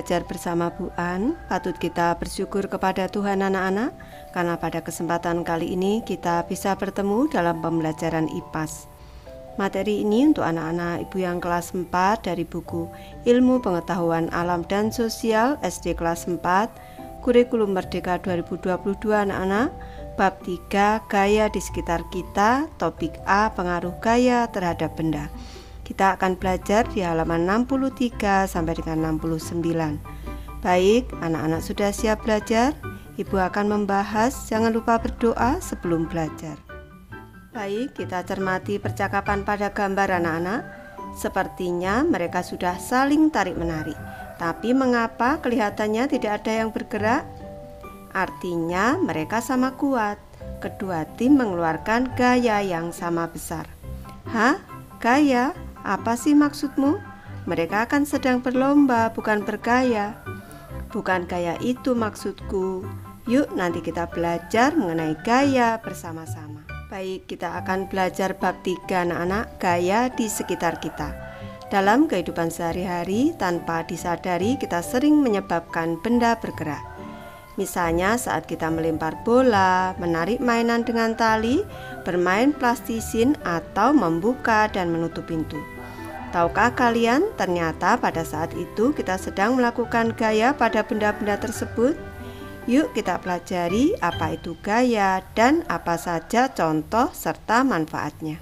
belajar bersama Bu An. Patut kita bersyukur kepada Tuhan anak-anak, karena pada kesempatan kali ini kita bisa bertemu dalam pembelajaran IPAS. Materi ini untuk anak-anak ibu yang kelas 4 dari buku Ilmu Pengetahuan Alam dan Sosial SD kelas 4, Kurikulum Merdeka 2022 anak-anak, bab 3 Gaya di sekitar kita, topik A pengaruh gaya terhadap benda. Kita akan belajar di halaman 63 sampai dengan 69. Baik, anak-anak sudah siap belajar? Ibu akan membahas, jangan lupa berdoa sebelum belajar. Baik, kita cermati percakapan pada gambar anak-anak. Sepertinya mereka sudah saling tarik-menarik. Tapi mengapa kelihatannya tidak ada yang bergerak? Artinya mereka sama kuat. Kedua tim mengeluarkan gaya yang sama besar. Hah? Gaya? Apa sih maksudmu? Mereka kan sedang berlomba, bukan bergaya. Bukan gaya itu maksudku. Yuk nanti kita belajar mengenai gaya bersama-sama. Baik, kita akan belajar bab 3 anak-anak, gaya di sekitar kita. Dalam kehidupan sehari-hari, tanpa disadari kita sering menyebabkan benda bergerak. Misalnya saat kita melempar bola, menarik mainan dengan tali, bermain plastisin, atau membuka dan menutup pintu. Tahukah kalian, ternyata pada saat itu kita sedang melakukan gaya pada benda-benda tersebut? Yuk kita pelajari apa itu gaya dan apa saja contoh serta manfaatnya.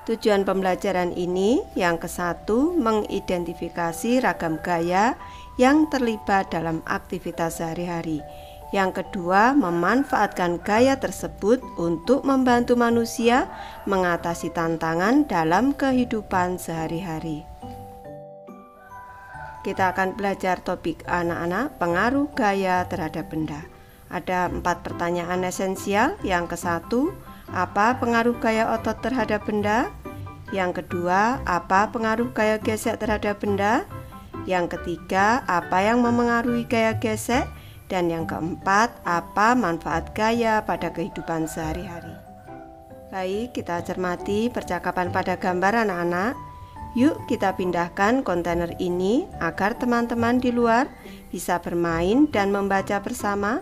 Tujuan pembelajaran ini yang ke-1, mengidentifikasi ragam gaya yang terlibat dalam aktivitas sehari-hari. Yang kedua, memanfaatkan gaya tersebut untuk membantu manusia mengatasi tantangan dalam kehidupan sehari-hari. Kita akan belajar topik anak-anak, pengaruh gaya terhadap benda. Ada 4 pertanyaan esensial. Yang ke-1, apa pengaruh gaya otot terhadap benda? Yang kedua, apa pengaruh gaya gesek terhadap benda? Yang ketiga, apa yang memengaruhi gaya gesek? Dan yang keempat, apa manfaat gaya pada kehidupan sehari-hari? Baik, kita cermati percakapan pada gambar anak-anak. Yuk kita pindahkan kontainer ini agar teman-teman di luar bisa bermain dan membaca bersama.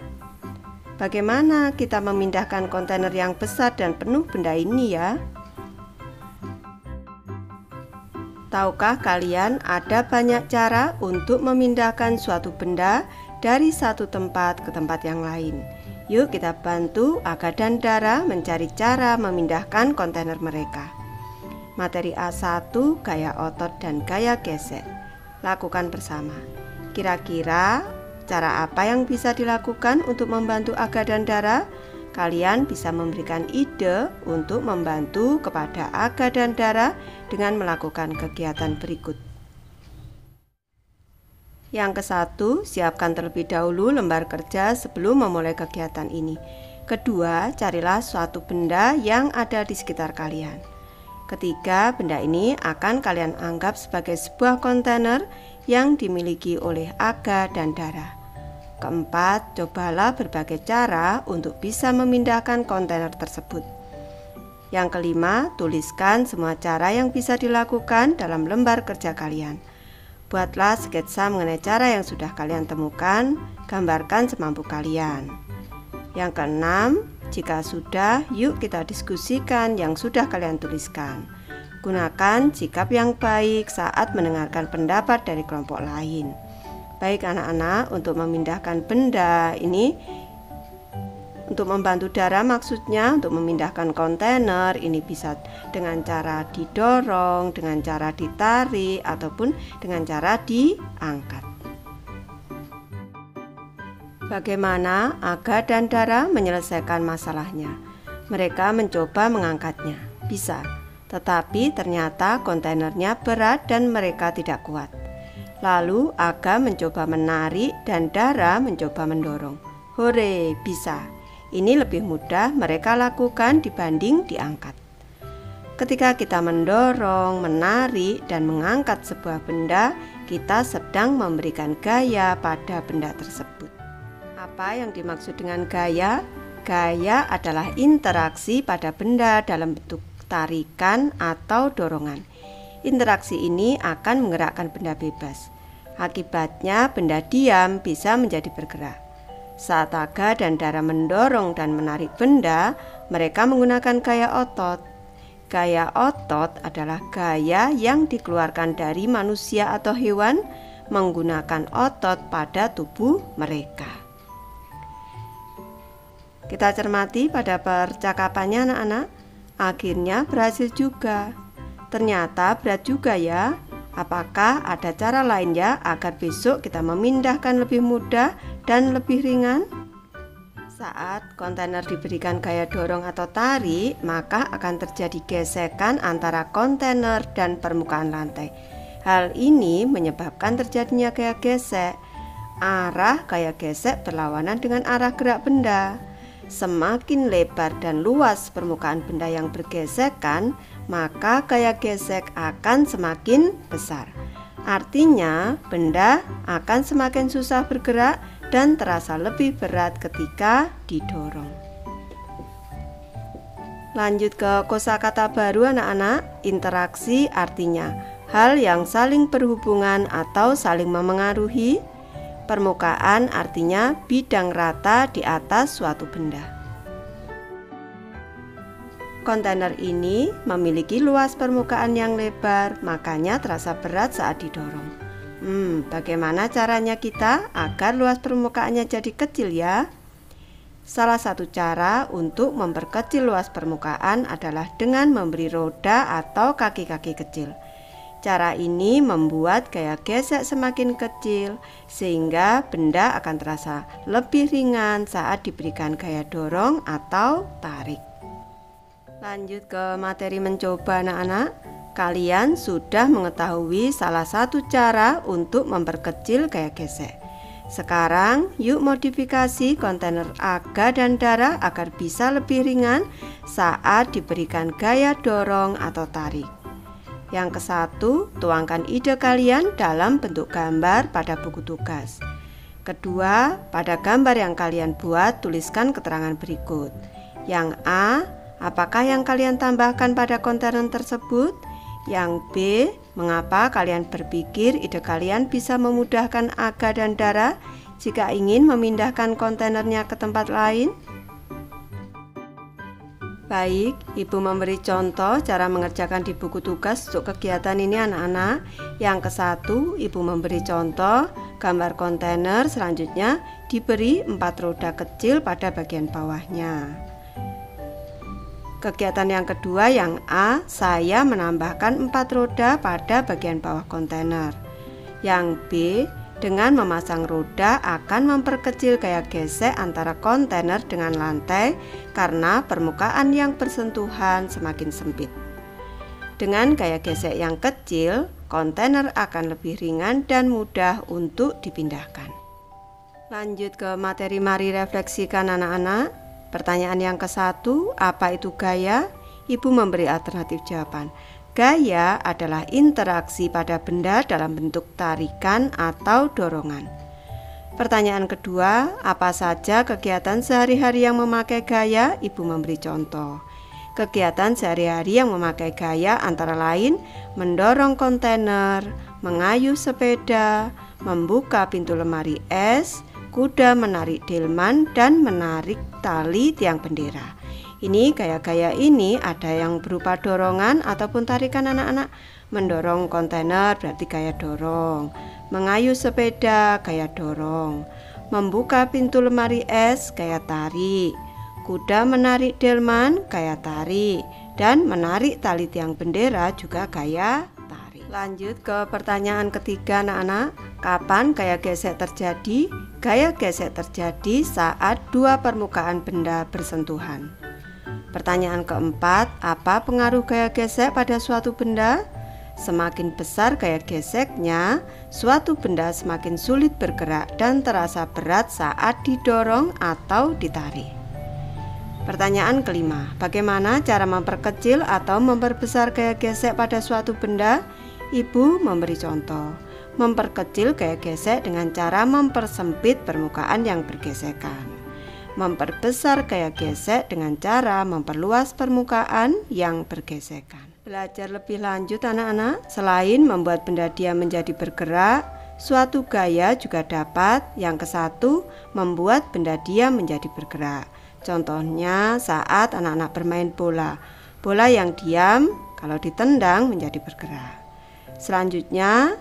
Bagaimana kita memindahkan kontainer yang besar dan penuh benda ini ya? Tahukah kalian ada banyak cara untuk memindahkan suatu benda dari satu tempat ke tempat yang lain. Yuk kita bantu Aga dan Dara mencari cara memindahkan kontainer mereka. Materi A1, gaya otot dan gaya gesek. Lakukan bersama. Kira-kira cara apa yang bisa dilakukan untuk membantu Aga dan Dara? Kalian bisa memberikan ide untuk membantu kepada Aga dan Dara dengan melakukan kegiatan berikut. Yang ke-1, siapkan terlebih dahulu lembar kerja sebelum memulai kegiatan ini. Kedua, carilah suatu benda yang ada di sekitar kalian. Ketiga, benda ini akan kalian anggap sebagai sebuah kontainer yang dimiliki oleh Aga dan Dara. Keempat, cobalah berbagai cara untuk bisa memindahkan kontainer tersebut. Yang kelima, tuliskan semua cara yang bisa dilakukan dalam lembar kerja kalian. Buatlah sketsa mengenai cara yang sudah kalian temukan, gambarkan semampu kalian. Yang keenam, jika sudah, yuk kita diskusikan yang sudah kalian tuliskan. Gunakan sikap yang baik saat mendengarkan pendapat dari kelompok lain. Baik anak-anak, untuk memindahkan benda ini, untuk membantu Dara maksudnya untuk memindahkan kontainer ini bisa dengan cara didorong, dengan cara ditarik, ataupun dengan cara diangkat. Bagaimana Aga dan Dara menyelesaikan masalahnya? Mereka mencoba mengangkatnya, bisa, tetapi ternyata kontainernya berat dan mereka tidak kuat. Lalu Aga mencoba menarik dan Dara mencoba mendorong. Hore, bisa. Ini lebih mudah mereka lakukan dibanding diangkat. Ketika kita mendorong, menarik, dan mengangkat sebuah benda, kita sedang memberikan gaya pada benda tersebut. Apa yang dimaksud dengan gaya? Gaya adalah interaksi pada benda dalam bentuk tarikan atau dorongan. Interaksi ini akan menggerakkan benda bebas. Akibatnya benda diam bisa menjadi bergerak. Saat tenaga dan darah mendorong dan menarik benda, mereka menggunakan gaya otot. Gaya otot adalah gaya yang dikeluarkan dari manusia atau hewan menggunakan otot pada tubuh mereka. Kita cermati pada percakapannya anak-anak. Akhirnya berhasil juga. Ternyata berat juga ya. Apakah ada cara lain ya agar besok kita memindahkan lebih mudah dan lebih ringan? Saat kontainer diberikan gaya dorong atau tarik, maka akan terjadi gesekan antara kontainer dan permukaan lantai. Hal ini menyebabkan terjadinya gaya gesek. Arah gaya gesek berlawanan dengan arah gerak benda. Semakin lebar dan luas permukaan benda yang bergesekan, maka gaya gesek akan semakin besar. Artinya, benda akan semakin susah bergerak dan terasa lebih berat ketika didorong. Lanjut ke kosakata baru anak-anak. Interaksi artinya hal yang saling berhubungan atau saling memengaruhi. Permukaan artinya bidang rata di atas suatu benda. Kontainer ini memiliki luas permukaan yang lebar, makanya terasa berat saat didorong. Bagaimana caranya kita agar luas permukaannya jadi kecil ya? Salah satu cara untuk memperkecil luas permukaan adalah dengan memberi roda atau kaki-kaki kecil. Cara ini membuat gaya gesek semakin kecil sehingga benda akan terasa lebih ringan saat diberikan gaya dorong atau tarik. Lanjut ke materi mencoba anak-anak. Kalian sudah mengetahui salah satu cara untuk memperkecil gaya gesek. Sekarang yuk modifikasi kontainer aga dan darah agar bisa lebih ringan saat diberikan gaya dorong atau tarik. Yang ke-1, tuangkan ide kalian dalam bentuk gambar pada buku tugas. Kedua, pada gambar yang kalian buat tuliskan keterangan berikut. Yang A, apakah yang kalian tambahkan pada kontainer tersebut? Yang B, mengapa kalian berpikir ide kalian bisa memudahkan aga dan darah jika ingin memindahkan kontainernya ke tempat lain? Baik, Ibu memberi contoh cara mengerjakan di buku tugas untuk kegiatan ini anak-anak. Yang ke-1, Ibu memberi contoh gambar kontainer, selanjutnya diberi 4 roda kecil pada bagian bawahnya. Kegiatan yang kedua yang A, saya menambahkan 4 roda pada bagian bawah kontainer. Yang B, dengan memasang roda akan memperkecil gaya gesek antara kontainer dengan lantai karena permukaan yang bersentuhan semakin sempit. Dengan gaya gesek yang kecil, kontainer akan lebih ringan dan mudah untuk dipindahkan. Lanjut ke materi, mari refleksikan anak-anak. Pertanyaan yang ke-1, apa itu gaya? Ibu memberi alternatif jawaban. Gaya adalah interaksi pada benda dalam bentuk tarikan atau dorongan. Pertanyaan kedua, apa saja kegiatan sehari-hari yang memakai gaya? Ibu memberi contoh. Kegiatan sehari-hari yang memakai gaya antara lain mendorong kontainer, mengayuh sepeda, membuka pintu lemari es, kuda menarik delman, dan menarik tali tiang bendera. Ini gaya-gaya ini ada yang berupa dorongan ataupun tarikan anak-anak. Mendorong kontainer berarti gaya dorong, mengayuh sepeda gaya dorong, membuka pintu lemari es gaya tarik, kuda menarik delman gaya tarik, dan menarik tali tiang bendera juga gaya tarik. Lanjut ke pertanyaan ketiga anak-anak. Kapan gaya gesek terjadi? Gaya gesek terjadi saat dua permukaan benda bersentuhan. Pertanyaan keempat, apa pengaruh gaya gesek pada suatu benda? Semakin besar gaya geseknya, suatu benda semakin sulit bergerak dan terasa berat saat didorong atau ditarik. Pertanyaan kelima, bagaimana cara memperkecil atau memperbesar gaya gesek pada suatu benda? Ibu memberi contoh. Memperkecil gaya gesek dengan cara mempersempit permukaan yang bergesekan. Memperbesar gaya gesek dengan cara memperluas permukaan yang bergesekan. Belajar lebih lanjut anak-anak, selain membuat benda diam menjadi bergerak, suatu gaya juga dapat yang ke-1 membuat benda diam menjadi bergerak. Contohnya saat anak-anak bermain bola. Bola yang diam kalau ditendang menjadi bergerak. Selanjutnya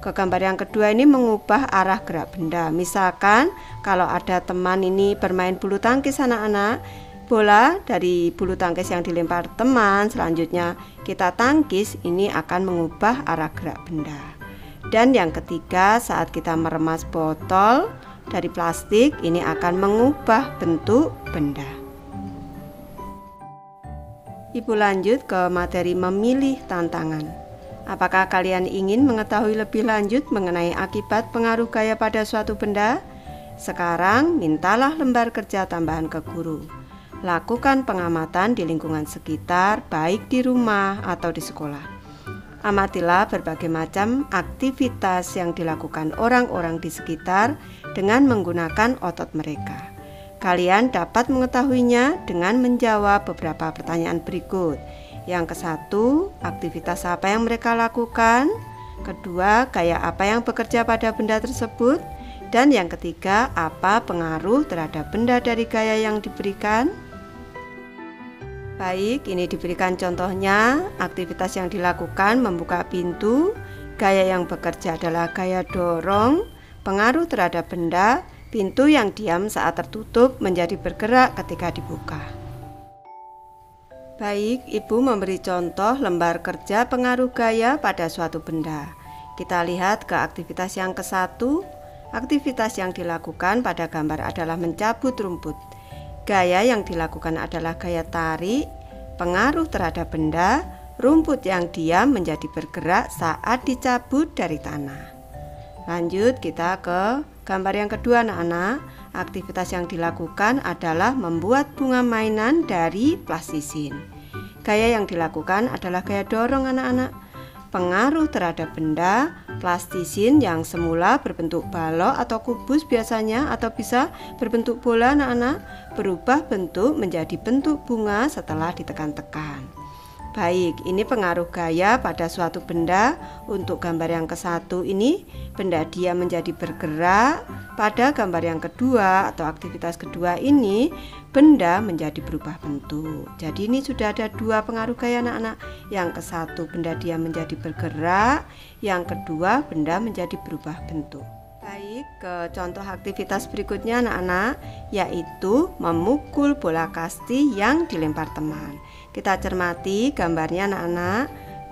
ke gambar yang kedua ini mengubah arah gerak benda. Misalkan kalau ada teman ini bermain bulu tangkis anak-anak, bola dari bulu tangkis yang dilempar teman selanjutnya kita tangkis, ini akan mengubah arah gerak benda. Dan yang ketiga, saat kita meremas botol dari plastik, ini akan mengubah bentuk benda. Ibu lanjut ke materi memilih tantangan. Apakah kalian ingin mengetahui lebih lanjut mengenai akibat pengaruh gaya pada suatu benda? Sekarang mintalah lembar kerja tambahan ke guru. Lakukan pengamatan di lingkungan sekitar, baik di rumah atau di sekolah. Amatilah berbagai macam aktivitas yang dilakukan orang-orang di sekitar dengan menggunakan otot mereka. Kalian dapat mengetahuinya dengan menjawab beberapa pertanyaan berikut. Yang ke-1, aktivitas apa yang mereka lakukan? Kedua, gaya apa yang bekerja pada benda tersebut? Dan yang ketiga, apa pengaruh terhadap benda dari gaya yang diberikan? Baik, ini diberikan contohnya. Aktivitas yang dilakukan membuka pintu, gaya yang bekerja adalah gaya dorong, pengaruh terhadap benda, pintu yang diam saat tertutup menjadi bergerak ketika dibuka. Baik, Ibu memberi contoh lembar kerja pengaruh gaya pada suatu benda. Kita lihat ke aktivitas yang ke-1. Aktivitas yang dilakukan pada gambar adalah mencabut rumput. Gaya yang dilakukan adalah gaya tarik, pengaruh terhadap benda, rumput yang diam menjadi bergerak saat dicabut dari tanah. Lanjut kita ke gambar yang kedua anak-anak. Aktivitas yang dilakukan adalah membuat bunga mainan dari plastisin. Gaya yang dilakukan adalah gaya dorong anak-anak. Pengaruh terhadap benda, plastisin yang semula berbentuk balok atau kubus biasanya atau bisa berbentuk bola anak-anak berubah bentuk menjadi bentuk bunga setelah ditekan-tekan. Baik, ini pengaruh gaya pada suatu benda. Untuk gambar yang ke-1 ini benda dia menjadi bergerak. Pada gambar yang kedua atau aktivitas kedua ini benda menjadi berubah bentuk. Jadi ini sudah ada 2 pengaruh gaya anak-anak. Yang ke-1 benda dia menjadi bergerak, yang kedua benda menjadi berubah bentuk. Baik, ke contoh aktivitas berikutnya anak-anak, yaitu memukul bola kasti yang dilempar teman. Kita cermati gambarnya anak-anak.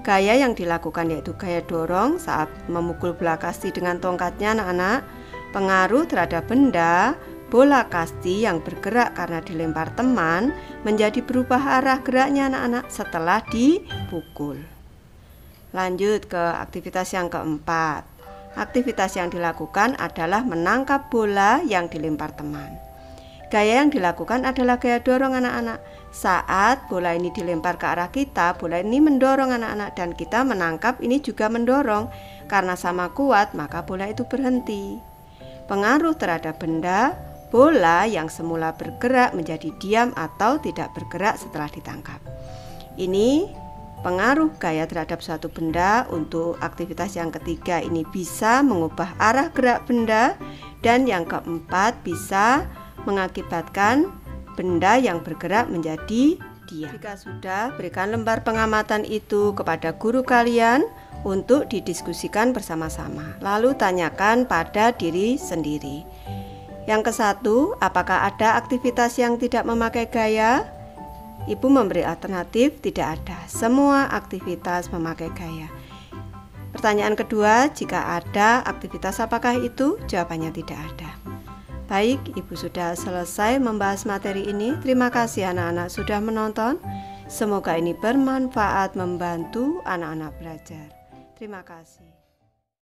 Gaya yang dilakukan yaitu gaya dorong saat memukul bola kasti dengan tongkatnya anak-anak. Pengaruh terhadap benda, bola kasti yang bergerak karena dilempar teman menjadi berubah arah geraknya anak-anak setelah dipukul. Lanjut ke aktivitas yang keempat. Aktivitas yang dilakukan adalah menangkap bola yang dilempar teman. Gaya yang dilakukan adalah gaya dorong anak-anak. Saat bola ini dilempar ke arah kita, bola ini mendorong anak-anak dan kita menangkap ini juga mendorong. Karena sama kuat, maka bola itu berhenti. Pengaruh terhadap benda, bola yang semula bergerak menjadi diam atau tidak bergerak setelah ditangkap. Ini pengaruh gaya terhadap suatu benda. Untuk aktivitas yang ketiga ini bisa mengubah arah gerak benda. Dan yang keempat bisa mengakibatkan benda yang bergerak menjadi diam. Jika sudah, berikan lembar pengamatan itu kepada guru kalian untuk didiskusikan bersama-sama. Lalu tanyakan pada diri sendiri. Yang ke-1, apakah ada aktivitas yang tidak memakai gaya? Ibu memberi alternatif, tidak ada. Semua aktivitas memakai gaya. Pertanyaan kedua, jika ada aktivitas apakah itu? Jawabannya tidak ada. Baik, Ibu sudah selesai membahas materi ini. Terima kasih anak-anak sudah menonton. Semoga ini bermanfaat membantu anak-anak belajar. Terima kasih.